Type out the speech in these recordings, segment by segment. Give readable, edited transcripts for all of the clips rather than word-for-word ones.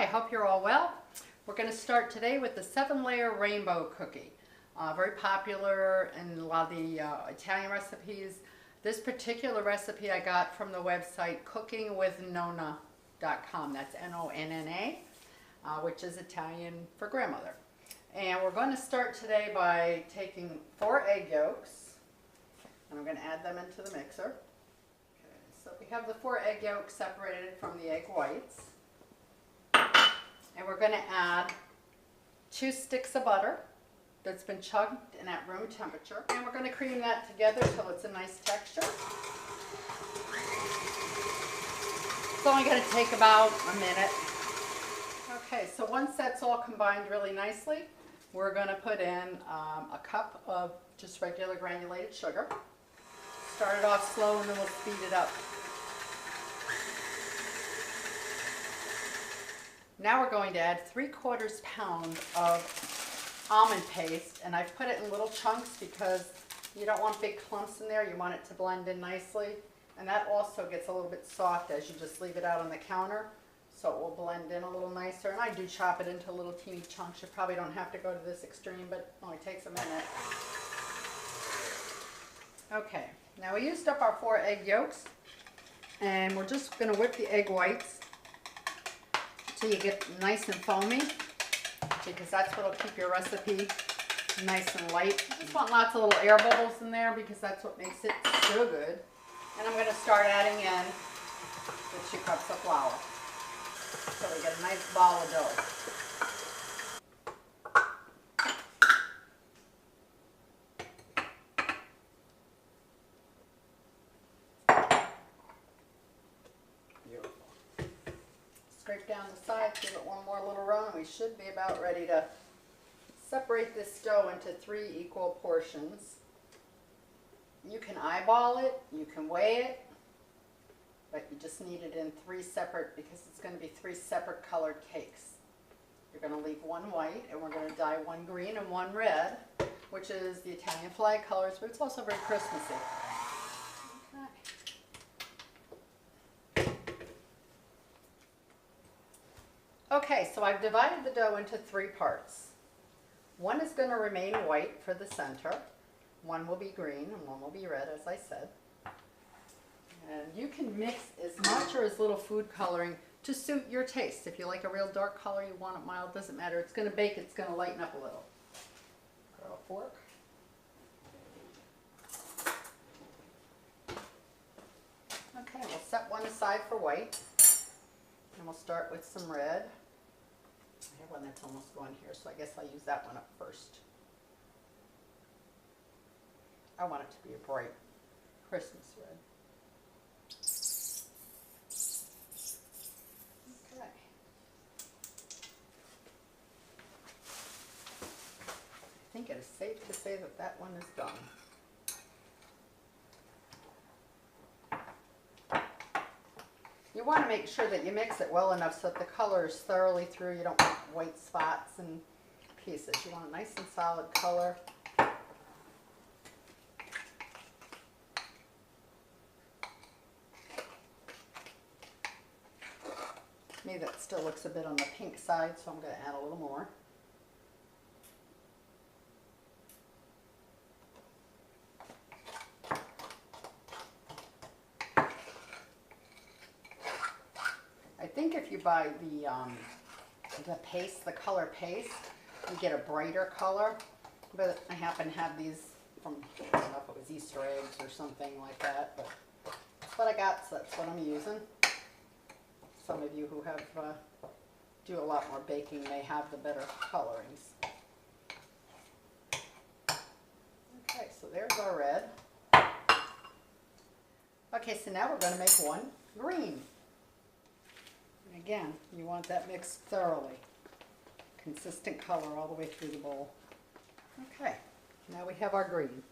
Hi, hope you're all well. We're going to start today with the 7-layer rainbow cookie. Very popular in a lot of the Italian recipes. This particular recipe I got from the website cookingwithnonna.com. That's N-O-N-N-A, which is Italian for grandmother. And we're going to start today by taking 4 egg yolks, and I'm going to add them into the mixer. Okay, so we have the 4 egg yolks separated from the egg whites. And we're going to add 2 sticks of butter that's been chugged and at room temperature. And we're going to cream that together till it's a nice texture. It's only going to take about a minute. Okay, so once that's all combined really nicely, we're going to put in a cup of just regular granulated sugar. Start it off slow and then we'll speed it up. Now we're going to add 3/4 pound of almond paste, and I've put it in little chunks because you don't want big clumps in there. You want it to blend in nicely, and that also gets a little bit soft as you just leave it out on the counter, so it will blend in a little nicer. And I do chop it into little teeny chunks. You probably don't have to go to this extreme, but it only takes a minute. Okay, now we used up our 4 egg yolks, and we're just going to whip the egg whites so you get nice and foamy, because that's what will keep your recipe nice and light. You just want lots of little air bubbles in there because that's what makes it so good. And I'm going to start adding in the 2 cups of flour so we get a nice ball of dough. Scrape down the sides, give it one more little run, and we should be about ready to separate this dough into 3 equal portions. You can eyeball it, you can weigh it, but you just need it in 3 separate, because it's going to be 3 separate colored cakes. You're going to leave 1 white, and we're going to dye 1 green and 1 red, which is the Italian flag colors, but it's also very Christmassy. Okay, so I've divided the dough into 3 parts. 1 is going to remain white for the center, 1 will be green, and 1 will be red, as I said. And you can mix as much or as little food coloring to suit your taste. If you like a real dark color, you want it mild, doesn't matter. It's going to bake, it's going to lighten up a little. Grab a fork. Okay, we'll set 1 aside for white. And we'll start with some red. I have one that's almost going here, so I guess I'll use that one up first. I want it to be a bright Christmas red. Okay. I think it is safe to say that that one is done. You want to make sure that you mix it well enough so that the color is thoroughly through. You don't want white spots and pieces. You want a nice and solid color. Maybe that still looks a bit on the pink side, so I'm going to add a little more. I think if you buy the paste, the color paste, you get a brighter color. But I happen to have these from, I don't know if it was Easter eggs or something like that, but that's what I got, so that's what I'm using. Some of you who have do a lot more baking may have the better colorings. Okay, so there's our red. Okay, so now we're going to make 1 green. Again, you want that mixed thoroughly. Consistent color all the way through the bowl. Okay, now we have our green.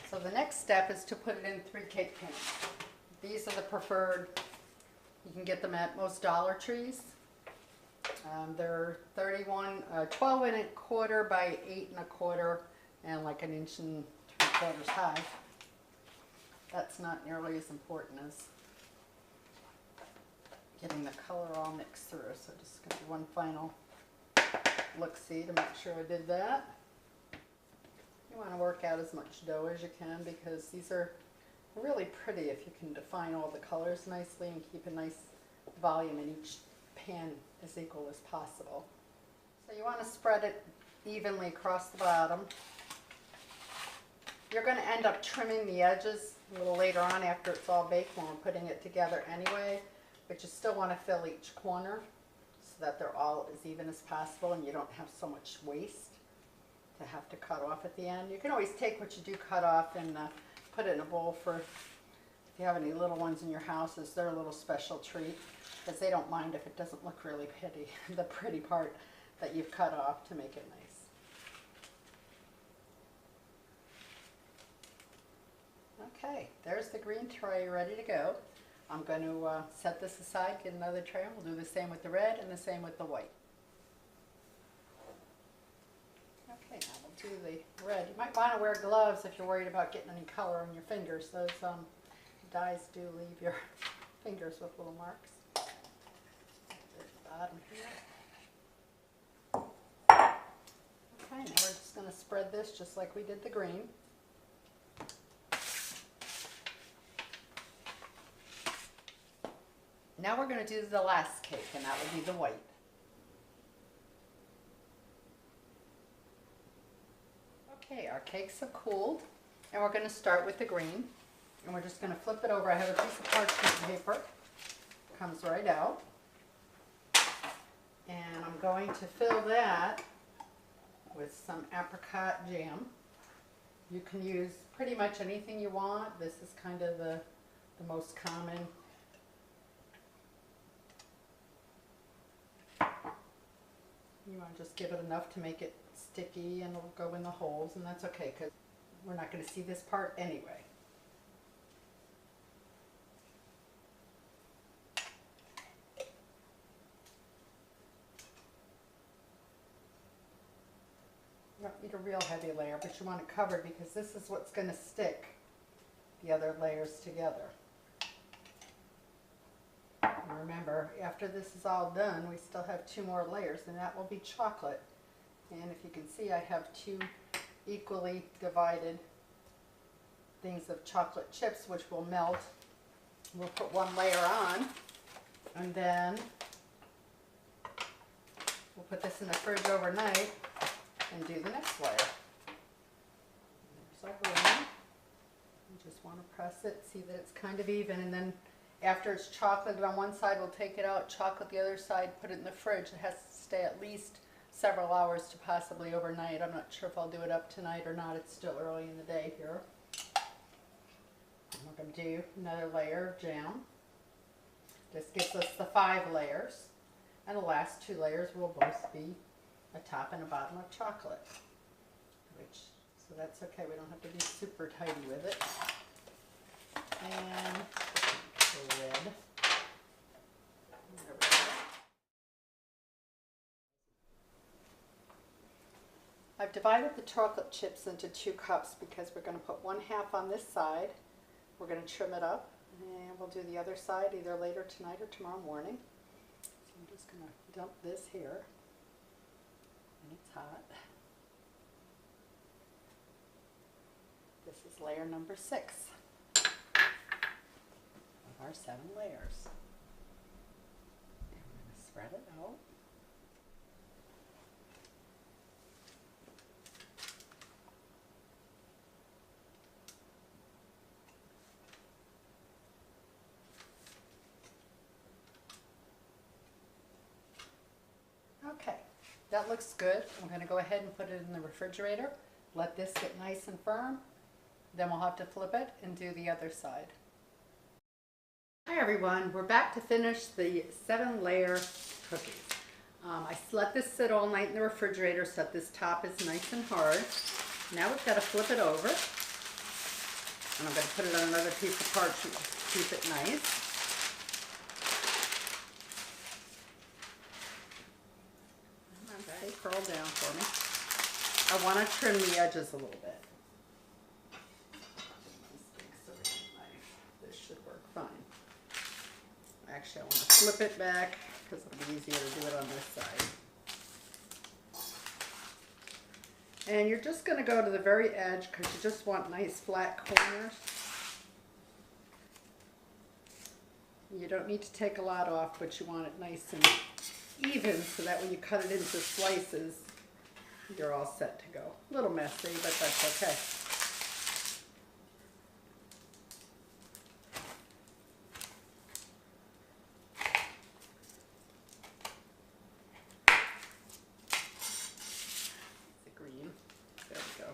So the next step is to put it in 3 cake pans. These are the preferred. You can get them at most Dollar Trees. They're 12 1/4 by 8 1/4 and like 1 3/4 inches high. That's not nearly as important as getting the color all mixed through. So just going to do one final look-see to make sure I did that. You want to work out as much dough as you can because these are really pretty if you can define all the colors nicely and keep a nice volume in each pan as equal as possible. So you want to spread it evenly across the bottom. You're going to end up trimming the edges a little later on after it's all baked when we're putting it together anyway, but you still want to fill each corner so that they're all as even as possible and you don't have so much waste to have to cut off at the end. You can always take what you do cut off and put it in a bowl for, if you have any little ones in your house, it's their little special treat because they don't mind if it doesn't look really pretty, the pretty part that you've cut off to make it nice. Okay, there's the green tray ready to go. I'm going to set this aside, get another tray, and we'll do the same with the red and the same with the white. Okay, now we'll do the red. You might want to wear gloves if you're worried about getting any color on your fingers. Those dyes do leave your fingers with little marks. There's the bottom here. Okay, now we're just going to spread this just like we did the green. Now we're going to do the last cake, and that will be the white. Okay, our cakes have cooled, and we're going to start with the green. And we're just going to flip it over. I have a piece of parchment paper. Comes right out. And I'm going to fill that with some apricot jam. You can use pretty much anything you want. This is kind of the most common. You want to just give it enough to make it sticky and it'll go in the holes, and that's okay because we're not going to see this part anyway. You don't need a real heavy layer, but you want it covered because this is what's going to stick the other layers together. And remember, after this is all done, we still have 2 more layers, and that will be chocolate. And if you can see, I have 2 equally divided things of chocolate chips, which will melt. We'll put 1 layer on, and then we'll put this in the fridge overnight and do the next layer. There's our green. You just want to press it, see that it's kind of even, and then after it's chocolated on one side, we'll take it out, chocolate the other side, put it in the fridge. It has to stay at least several hours to possibly overnight. I'm not sure if I'll do it up tonight or not. It's still early in the day here. And we're going to do another layer of jam. This gives us the 5 layers. And the last 2 layers will both be a top and a bottom of chocolate. So that's okay. We don't have to be super tidy with it. And red. There we go. I've divided the chocolate chips into 2 cups because we're going to put 1/2 on this side. We're going to trim it up, and we'll do the other side either later tonight or tomorrow morning. So I'm just going to dump this here, and it's hot. This is layer number 6. Our 7 layers. And we're going to spread it out. Okay, that looks good. I'm going to go ahead and put it in the refrigerator. Let this get nice and firm. Then we'll have to flip it and do the other side. Hi everyone, we're back to finish the 7-layer cookies. I let this sit all night in the refrigerator so that this top is nice and hard. Now we've got to flip it over, and I'm going to put it on another piece of parchment to keep it nice. Okay, curl down for me. I want to trim the edges a little bit. This should work fine. Actually, I want to flip it back because it'll be easier to do it on this side. And you're just going to go to the very edge because you just want nice flat corners. You don't need to take a lot off, but you want it nice and even so that when you cut it into slices, you're all set to go. A little messy, but that's okay. The green. There we go.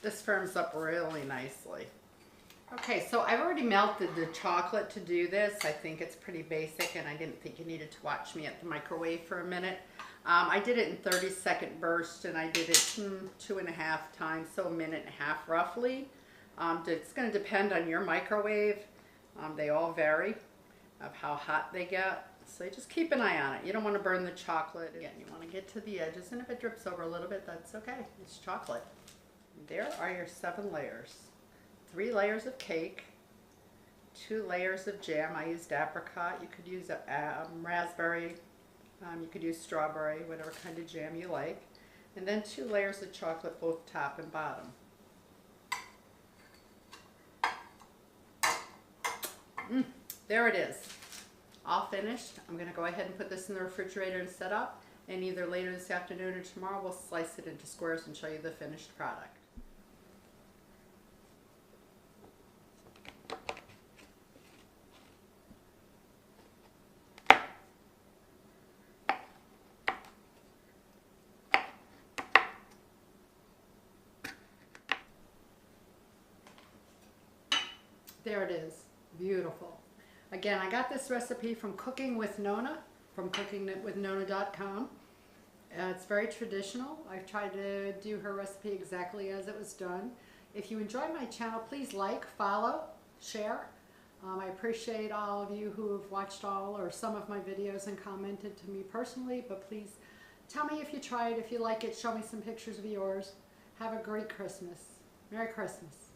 This firms up really nicely. Okay, so I've already melted the chocolate to do this. I think it's pretty basic, and I didn't think you needed to watch me at the microwave for a minute. I did it in 30-second bursts, and I did it 2.5 times, so 1.5 minutes roughly. It's going to depend on your microwave. They all vary of how hot they get, so you just keep an eye on it. You don't want to burn the chocolate. Again, you want to get to the edges, and if it drips over a little bit, that's okay. It's chocolate. There are your 7 layers. 3 layers of cake, 2 layers of jam. I used apricot. You could use raspberry, you could use strawberry, whatever kind of jam you like. And then 2 layers of chocolate, both top and bottom. There it is. All finished. I'm going to go ahead and put this in the refrigerator and set up. And either later this afternoon or tomorrow we'll slice it into squares and show you the finished product. There it is. Beautiful. Again, I got this recipe from Cooking with Nona, from cookingwithnona.com. It's very traditional. I've tried to do her recipe exactly as it was done. If you enjoy my channel, please like, follow, share. I appreciate all of you who have watched all or some of my videos and commented to me personally, but please tell me if you tried, if you like it, show me some pictures of yours. Have a great Christmas. Merry Christmas.